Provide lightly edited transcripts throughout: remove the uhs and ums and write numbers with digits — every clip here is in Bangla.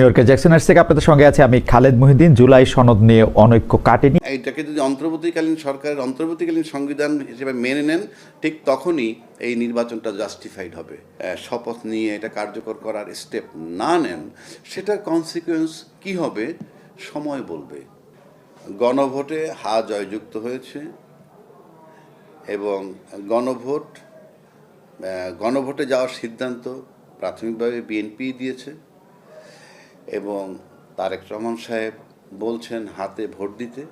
নিউইয়র্কে জ্যাকসন থেকে আপনাদের সঙ্গে আছে আমি খালেদ মহিউদ্দিন। জুলাই সনদ নিয়ে অনৈক্য কাটেনি। এইটাকে যদি অন্তর্বর্তীকালীন সরকারের অন্তর্বর্তীকালীন সংবিধান হিসেবে মেনে নেন, ঠিক তখনই এই নির্বাচনটা জাস্টিফাইড হবে। শপথ নিয়ে এটা কার্যকর করার স্টেপ না নেন, সেটার কনসিকুয়েন্স কি হবে সময় বলবে। গণভোটে হা জয়যুক্ত হয়েছে এবং গণভোটে যাওয়ার সিদ্ধান্ত প্রাথমিকভাবে বিএনপি দিয়েছে এবং তারেক রহমান সাহেব বলছেন হাতে ভোট দিতে।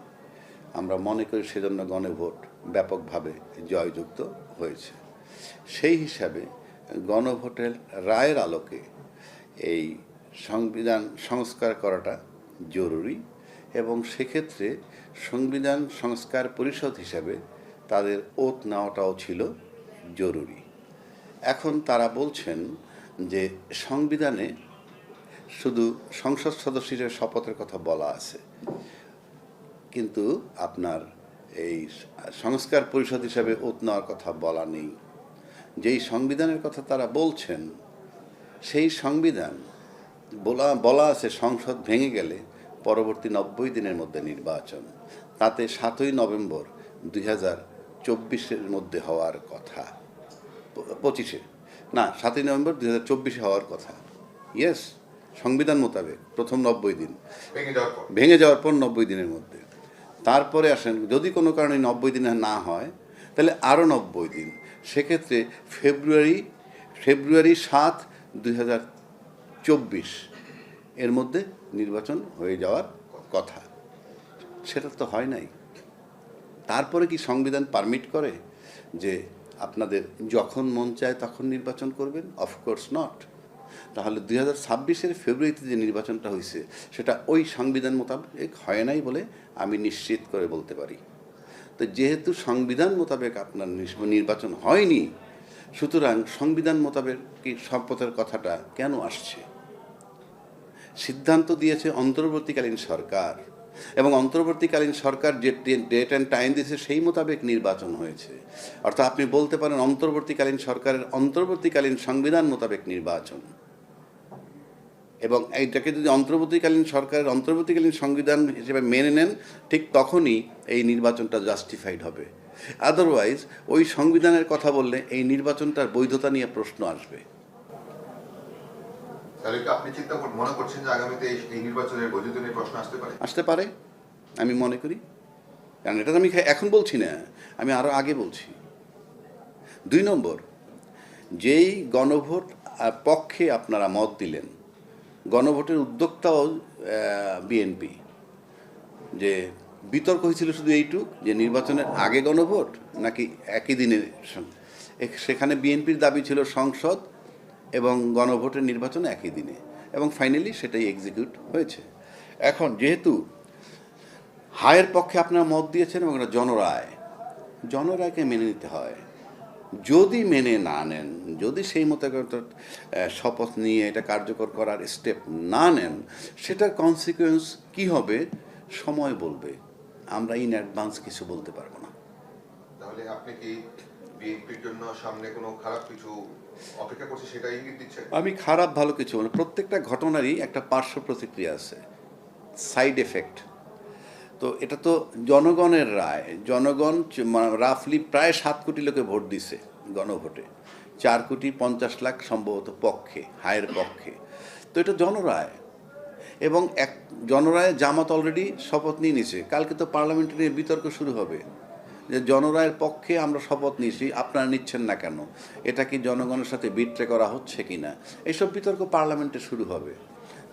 আমরা মনে করি সেজন্য গণভোট ব্যাপকভাবে জয়যুক্ত হয়েছে। সেই হিসাবে গণভোটের রায়ের আলোকে এই সংবিধান সংস্কার করাটা জরুরি এবং সেক্ষেত্রে সংবিধান সংস্কার পরিষদ হিসাবে তাদের ওত নেওয়াটাও ছিল জরুরি। এখন তারা বলছেন যে সংবিধানে শুধু সংসদ সদস্যের শপথের কথা বলা আছে, কিন্তু আপনার এই সংস্কার পরিষদ হিসাবে ওত নেওয়ার কথা বলা নেই। যেই সংবিধানের কথা তারা বলছেন সেই সংবিধান বলা আছে সংসদ ভেঙে গেলে পরবর্তী 90 দিনের মধ্যে নির্বাচন, তাতে 7ই নভেম্বর 2024 মধ্যে হওয়ার কথা, 25-এ না 7ই নভেম্বর 2024 হওয়ার কথা। ইয়েস, সংবিধান মোতাবেক প্রথম 90 দিন, ভেঙে যাওয়ার পর 90 দিনের মধ্যে। তারপরে আসেন যদি কোনো কারণে 90 দিনে না হয় তাহলে আরও 90 দিন, সেক্ষেত্রে ফেব্রুয়ারি 7, 2024 এর মধ্যে নির্বাচন হয়ে যাওয়ার কথা। সেটা তো হয় নাই। তারপরে কি সংবিধান পারমিট করে যে আপনাদের যখন মন চায় তখন নির্বাচন করবেন? Of course not. তাহলে 2026-এর ফেব্রুয়ারিতে যে নির্বাচনটা হয়েছে সেটা ওই সংবিধান মোতাবেক হয় নাই বলে আমি নিশ্চিত করে বলতে পারি। তো যেহেতু সংবিধান মোতাবেক আপনার নির্বাচন হয়নি, সুতরাং সংবিধান মোতাবেক কি শপথের কথাটা কেন আসছে? সিদ্ধান্ত দিয়েছে অন্তর্বর্তীকালীন সরকার এবং অন্তর্বর্তীকালীন সরকার যে ডেট অ্যান্ড টাইম দিয়েছে সেই মোতাবেক নির্বাচন হয়েছে। অর্থাৎ আপনি বলতে পারেন অন্তর্বর্তীকালীন সরকারের অন্তর্বর্তীকালীন সংবিধান মোতাবেক নির্বাচন, এবং এইটাকে যদি অন্তর্বর্তীকালীন সরকারের অন্তর্বর্তীকালীন সংবিধান হিসেবে মেনে নেন, ঠিক তখনই এই নির্বাচনটা জাস্টিফাইড হবে। আদারওয়াইজ ওই সংবিধানের কথা বললে এই নির্বাচনটার বৈধতা নিয়ে প্রশ্ন আসবে। আপনি মনে করছেন যে আগামীতে এই নির্বাচনের বৈধতা নিয়ে প্রশ্ন আসতে পারে আমি মনে করি, কারণ এটা তো আমি এখন বলছি না, আমি আরও আগে বলছি। 2 নম্বর, যেই গণভোট পক্ষে আপনারা মত দিলেন, গণভোটের উদ্যোক্তাও বিএনপি, যে বিতর্ক হয়েছিল শুধু এইটুক যে নির্বাচনের আগে গণভোট নাকি একই দিনে। সেখানে বিএনপির দাবি ছিল সংসদ এবং গণভোটের নির্বাচন একই দিনে, এবং ফাইনালি সেটাই এক্সিকিউট হয়েছে। এখন যেহেতু হায়ের পক্ষে আপনারা মত দিয়েছেন এবং এটা জনরায়কে মেনে নিতে হয়। যদি মেনে না নেন, যদি সেই মতো শপথ নিয়ে এটা কার্যকর করার স্টেপ না নেন, সেটার কনসিকুয়েন্স কি হবে সময় বলবে। আমরা ইন অ্যাডভান্স কিছু বলতে পারবো না। তাহলে আপনি কি বিএনপির জন্য সামনে কোনো খারাপ কিছু অপেক্ষা করছে সেটা ইঙ্গিত দিচ্ছেন? আমি খারাপ ভালো কিছু বলি, প্রত্যেকটা ঘটনারই একটা পার্শ্ব প্রতিক্রিয়া আছে, সাইড এফেক্ট। তো এটা তো জনগণের রায়। জনগণ রাফলি প্রায় 7 কোটি লোকে ভোট দিছে গণভোটে, 4,50,00,000 সম্ভবত পক্ষে, হায়ের পক্ষে। তো এটা জনরায়, এবং জনরায় জামাত অলরেডি শপথ নিয়ে নিছে। কালকে তো পার্লামেন্টে নিয়ে বিতর্ক শুরু হবে যে জনরায়ের পক্ষে আমরা শপথ নিয়েছি, আপনারা নিচ্ছেন না কেন, এটা কি জনগণের সাথে বিট্রে করা হচ্ছে কি না, এইসব বিতর্ক পার্লামেন্টে শুরু হবে।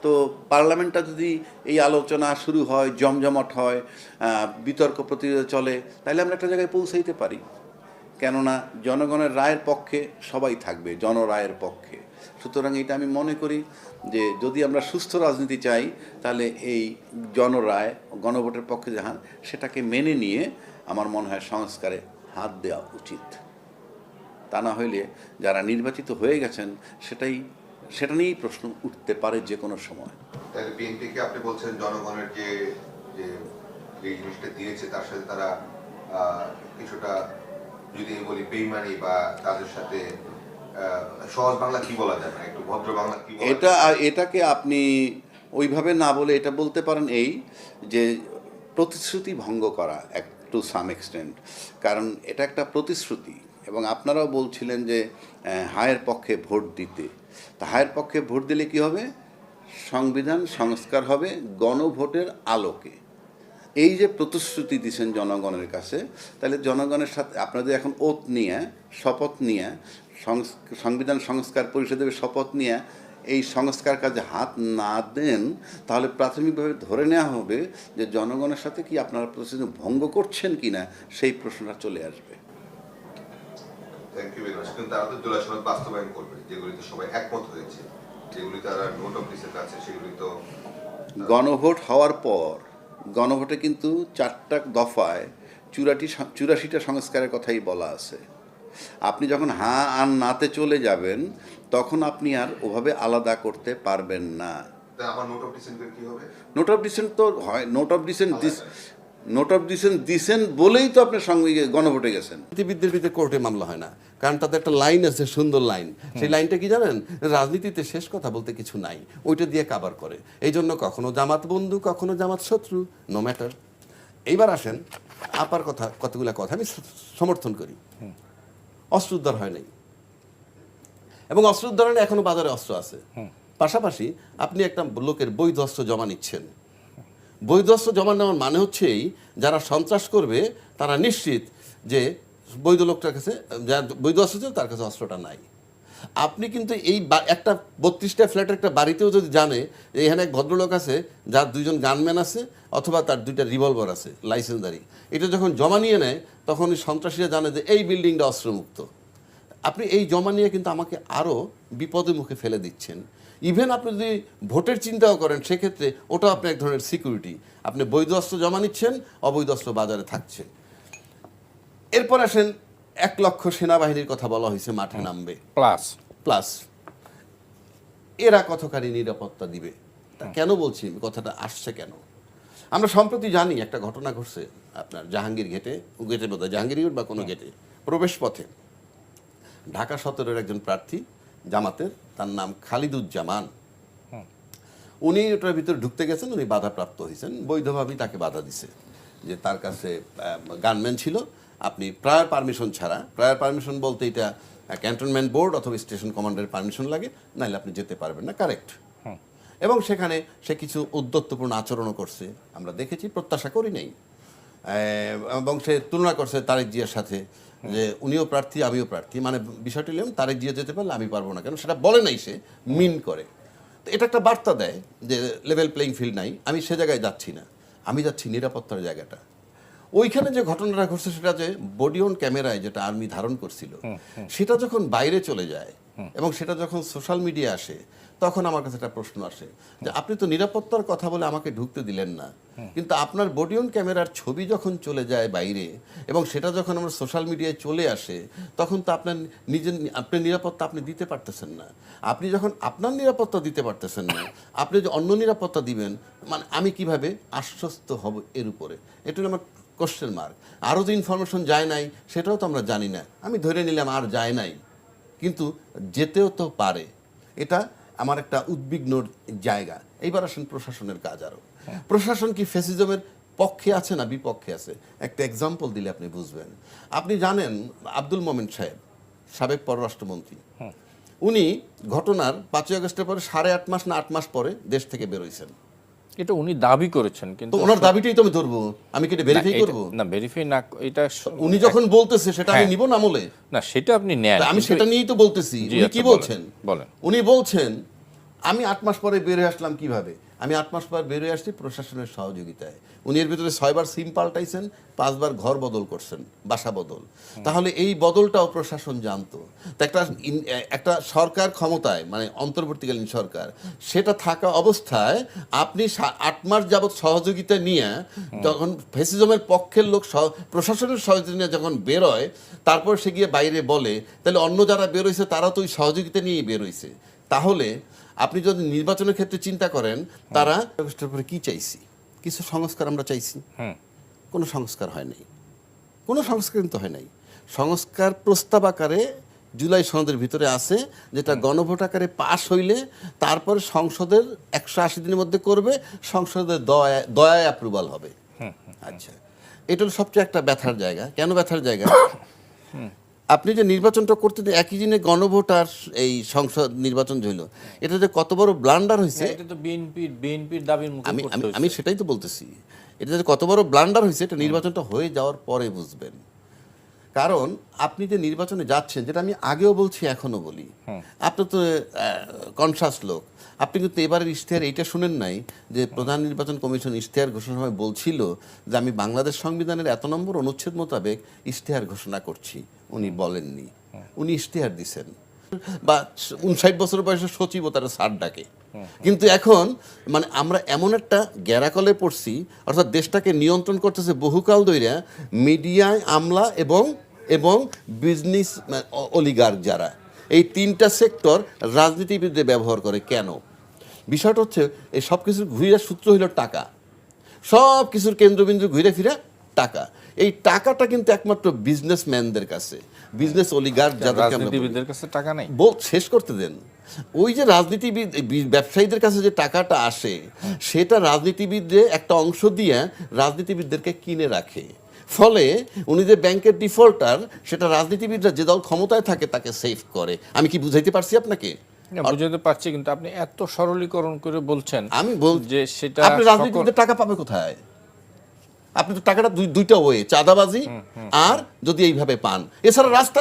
তো পার্লামেন্টটা যদি এই আলোচনা শুরু হয়, জমজমাট হয়, বিতর্ক প্রতিযোগিতা চলে, তাহলে আমরা একটা জায়গায় পৌঁছাইতে পারি। কেননা জনগণের রায়ের পক্ষে সবাই থাকবে, জনরায়ের পক্ষে। সুতরাং এটা আমি মনে করি যে যদি আমরা সুস্থ রাজনীতি চাই, তাহলে এই জনরায় গণভোটের পক্ষে যাহান সেটাকে মেনে নিয়ে আমার মনে হয় সংস্কারে হাত দেওয়া উচিত। তা না হইলে যারা নির্বাচিত হয়ে গেছেন সেটা নিয়েই প্রশ্ন উঠতে পারে যে কোনো সময়। তাহলে বিএনপিকে আপনি বলছেন জনগণের যে জিনিসটা দিয়েছে তার সাথে তারা কিছুটা, যদি বলি বেইমানি, বা তাদের সাথে সহজ বাংলা কি বলা যায়, একটু ভদ্র বাংলা কি বলা যায়? এটাকে আপনি ওইভাবে না বলে এটা বলতে পারেন এই যে প্রতিশ্রুতি ভঙ্গ করা টু সাম এক্সটেন্ট, কারণ এটা একটা প্রতিশ্রুতি। এবং আপনারাও বলছিলেন যে হায়ের পক্ষে ভোট দিতে, তা হায়ের পক্ষে ভোট দিলে কি হবে? সংবিধান সংস্কার হবে গণভোটের আলোকে। এই যে প্রতিশ্রুতি দিচ্ছেন জনগণের কাছে, তাহলে জনগণের সাথে আপনাদের এখন ওত নিয়ে, শপথ নিয়ে, সংবিধান সংস্কার পরিষদের শপথ নিয়ে এই সংস্কার কাজে হাত না দেন, তাহলে প্রাথমিকভাবে ধরে নেওয়া হবে যে জনগণের সাথে কি আপনারা প্রতিশ্রুতি ভঙ্গ করছেন কিনা সেই প্রশ্নটা চলে আসবে। Thank you very much. কিন্তু তারা তো জুলাই সনদ বাস্তবায়ন করবে, যেগুলিতে সবাই একমত হয়েছে, যেগুলি তারা নোট অফ ডিসেন্ট আছে, সেগুলি তো গণভোট হওয়ার পর গণভোটে কিন্তু 4টা দফায় 84টা সংস্কারের কথাই বলা আছে। আপনি যখন হ্যাঁ আর নাতে চলে যাবেন, তখন আপনি আর ওভাবে আলাদা করতে পারবেন না। তা আমার নোট অফ ডিসেন্টের কি হবে? নোট অফ ডিসেন্ট তো হয়, নোট অফ ডিসেন্ট দিছেন বলেই তো আপনার সঙ্গে গণভোটে গেছেন। রাজনীতিবিদদের বিরুদ্ধে কোর্টে মামলা হয় না, কারণ তাদের একটা লাইন আছে, সুন্দর লাইন। সেই লাইনটা কি জানেন? রাজনীতিতে শেষ কথা বলতে কিছু নাই, ওইটা দিয়ে কাভার করে। এই জন্য কখনো জামাত বন্ধু, কখনো জামাত শত্রু, নো ম্যাটার। এইবার আসেন আপার কথা, কতগুলা কথা আমি সমর্থন করি। অস্ত্র উদ্ধার হয় নাই, এবং অস্ত্র উদ্ধারণে এখনো বাজারে অস্ত্র আছে। পাশাপাশি আপনি একটা লোকের বৈধ অস্ত্র জমা নিচ্ছেন। বৈধ অস্ত্র জমা নেওয়ার মানে হচ্ছে যারা সন্ত্রাস করবে তারা নিশ্চিত যে বৈধ লোকটার কাছে, যার বৈধ অস্ত্র ছিল তার কাছে অস্ত্রটা নাই। আপনি কিন্তু এই একটা 32টা ফ্ল্যাটের একটা বাড়িতেও যদি জানে যে এখানে এক ভদ্রলোক আছে যার 2জন গানম্যান আছে, অথবা তার 2টা রিভলভার আছে লাইসেন্সদারি, এটা যখন জমা নিয়ে নেয় তখন ওই সন্ত্রাসীরা জানে যে এই বিল্ডিংটা অস্ত্রমুক্ত। আপনি এই জমা নিয়ে কিন্তু আমাকে আরও বিপদের মুখে ফেলে দিচ্ছেন। ইভেন আপনি যদি ভোটের চিন্তাও করেন, সেক্ষেত্রে ওটাও আপনি এক ধরনের সিকিউরিটি। আপনি বৈধ অস্ত্র জমা নিচ্ছেন, অবৈধ অস্ত্র বাজারে থাকছে। এরপর আসেন 1 লক্ষ সেনাবাহিনীর কথা বলা হয়েছে, মাঠে নামবে প্লাস এরা কতখানি নিরাপত্তা দিবে? তা কেন বলছি কথাটা আসছে কেন? আমরা সম্প্রতি জানি একটা ঘটনা ঘটছে আপনার জাহাঙ্গীর গেটে বোধহয় জাহাঙ্গীর গেট বা কোনো গেটে প্রবেশ পথে ঢাকা 17-এর একজন প্রার্থী জামাতের, তার নাম খালিদুজ্জামান। উনি ওটার ভিতরে ঢুকতে গেছেন, উনি বাধাপ্রাপ্ত হয়েছেন, বৈধভাবেই তাকে বাধা দিছে যে তার কাছে গানম্যান ছিল। আপনি প্রায়র পারমিশন ছাড়া, প্রায়র পারমিশন বলতে এটা ক্যান্টনমেন্ট বোর্ড অথবা স্টেশন কমান্ডারের পারমিশন লাগে, নাহলে আপনি যেতে পারবেন না, কারেক্ট। এবং সেখানে সে কিছু উদ্যত্তপূর্ণ আচরণও করছে, আমরা দেখেছি, প্রত্যাশা করি নাই। এবং সে তুলনা করছে তারেক জিয়ার সাথে, যে উনিও প্রার্থী আমিও প্রার্থী, মানে বিষয়টি নিলাম তারেক জিয়া যেতে পারলে আমি পারবো না, কেন সেটা বলে নাই, সে মিন করে। তো এটা একটা বার্তা দেয় যে লেভেল প্লেইং ফিল্ড নাই, আমি সে জায়গায় যাচ্ছি না, আমি যাচ্ছি নিরাপত্তার জায়গাটা। ওইখানে যে ঘটনাটা ঘটছে সেটা যে বডি অন ক্যামেরায় যেটা আর্মি ধারণ করছিল, সেটা যখন বাইরে চলে যায় এবং সেটা যখন সোশ্যাল মিডিয়া আসে, তখন আমার কাছে একটা প্রশ্ন আসে যে আপনি তো নিরাপত্তার কথা বলে আমাকে ঢুকতে দিলেন না, কিন্তু আপনার বডি অন ক্যামেরার ছবি যখন চলে যায় বাইরে এবং সেটা যখন আমার সোশ্যাল মিডিয়ায় চলে আসে, তখন তো আপনার আপনার নিরাপত্তা আপনি দিতে পারতেছেন না। আপনি যখন আপনার নিরাপত্তা দিতে পারতেছেন না, আপনি যে অন্য নিরাপত্তা দিবেন, মানে আমি কিভাবে আশ্বস্ত হব এর উপরে, এটা আমার কোশ্চেন মার্ক। আরও যে ইনফরমেশন যায় নাই সেটাও তো আমরা জানি না, আমি ধরে নিলাম আর যায় নাই, কিন্তু যেতেও তো পারে। এটা আমার একটা উদ্বিগ্নর জায়গা। এইবার আসেন প্রশাসনের কাজ। আরও প্রশাসন কি ফ্যাসিজমের পক্ষে আছে না বিপক্ষে আছে? একটা এক্সাম্পল দিলে আপনি বুঝবেন। আপনি জানেন আব্দুল মোমেন সাহেব, সাবেক পররাষ্ট্রমন্ত্রী, উনি ঘটনার 5ই আগস্টের পরে 8.5 মাস না 8 মাস পরে দেশ থেকে বেরোইছেন। এটা উনি দাবি করেছেন, কিন্তু ওনার দাবিটাই তো আমি ধরবো, আমি কি এটা ভেরিফাই করবো? না, ভেরিফাই না, এটা উনি যখন বলতেছে সেটা আমি নিব না আমলে? না, সেটা আপনি নেন, আমি সেটা নিয়েই তো বলতেছি। উনি কি বলছেন? বলেন। উনি বলছেন আমি 8 মাস পরে বের হয়ে আসলাম। কিভাবে? আমি 8 মাস পর বের হয়ে আসছি প্রশাসনের সহযোগিতায়। উনি এর ভিতরে 6 বার সিম পাল্টাইছেন, 5 বার ঘর বদল করছেন, বাসা বদল। তাহলে এই বদলটাও প্রশাসন জানতো। তো একটা সরকার ক্ষমতায়, মানে অন্তর্বর্তীকালীন সরকার, সেটা থাকা অবস্থায় আপনি 8 মাস যাবৎ সহযোগিতা নিয়ে যখন ফ্যাসিজমের পক্ষের লোক প্রশাসনের সহযোগিতা নিয়ে যখন বেরোয়, তারপর সে গিয়ে বাইরে বলে, তাহলে অন্য যারা বেরোইছে তারা তো ওই সহযোগিতা নিয়েই বেরোইছে। তাহলে আপনি যদি নির্বাচনের ক্ষেত্রে চিন্তা করেন, তারা আগস্টের পরে কি চাইছি? কিছু সংস্কার আমরা চাইছি, কোনো সংস্কার হয় নাই, কোনো সংস্কার কিন্তু হয় নাই। সংস্কার প্রস্তাব আকারে জুলাই সনদের ভিতরে আছে, যেটা গণভোট আকারে পাশ হইলে তারপরে সংসদের 180 দিনের মধ্যে করবে, সংসদের দয়ায় অ্যাপ্রুভাল হবে। আচ্ছা, এটা হলো সবচেয়ে একটা ব্যথার জায়গা। কেন ব্যথার জায়গা? আপনি যে নির্বাচনটা করতে একই দিনে গণভোট আর এই সংসদ নির্বাচন হইল, এটা যে কত বড় ব্লান্ডার হয়েছে, এটা তো বিএনপির দাবির মুখে আমি পড়তে আমি হয়েছে। আমি সেটাই তো বলতেছি। এটা যে কত বড় ব্লান্ডার হয়েছে, এটা নির্বাচনটা হয়ে যাওয়ার পরে বুঝবেন। কারণ আপনি যে নির্বাচনে যাচ্ছেন, যেটা আমি আগেও বলছি এখনো বলি, আপনি তো কনসাস লোক, আপনি কিন্তু এবারের ইশতেহার এইটা শুনেন নাই যে প্রধান নির্বাচন কমিশন ইশতেহার ঘোষণার সময় বলছিল যে আমি বাংলাদেশ সংবিধানের এত নম্বর অনুচ্ছেদ মোতাবেক ইশতেহার ঘোষণা করছি। উনি বলেননি, উনি ইশতেহার দিছেন। বা 59 বছর বয়সে সচিবও তারা স্যার ডাকে। কিন্তু এখন মানে আমরা এমন একটা গ্যারাকলে পড়ছি, অর্থাৎ দেশটাকে নিয়ন্ত্রণ করতেছে বহুকাল ধরে মিডিয়ায় আমলা এবং বিজনেস অলিগার্ক, যারা এই তিনটা সেক্টর রাজনীতিবিদদের ব্যবহার করে। কেন? বিষয়টা হচ্ছে এই সব কিছুর ঘুরে সূত্র হইল টাকা, সব কিছুর কেন্দ্রবিন্দু ঘুরে ফিরে টাকা। এই টাকাটা কিন্তু একমাত্র বিজনেসম্যানদের কাছে, বিজনেস অলিগার্ক যাদেরকে আমরা বলি। রাজনীতিবিদদের কাছে টাকা নেই। শেষ করতে দেন। ওই যে রাজনীতিবিদ ব্যবসায়ীদের কাছে যে টাকাটা আসে, সেটা রাজনীতিবিদদের একটা অংশ দিয়ে রাজনীতিবিদদেরকে কিনে রাখে। ফলে উনি যে ব্যাংকের ডিফল্টার, সেটা রাজনীতিবিদরা যে দল ক্ষমতায় থাকে তাকে সেভ করে। আমি কি বুঝাইতে পারছি আপনাকে? না, বুঝাতে পারছি, কিন্তু আপনি এত সরলীকরণ করে বলছেন। আমি যে সেটা আপনি রাজনীতিবিদদের টাকা পাবে কোথায়? আপনি তো টাকাটা দুইটা ওয়ে, চাঁদাবাজি আর যদি এইভাবে পান, এছাড়া রাস্তা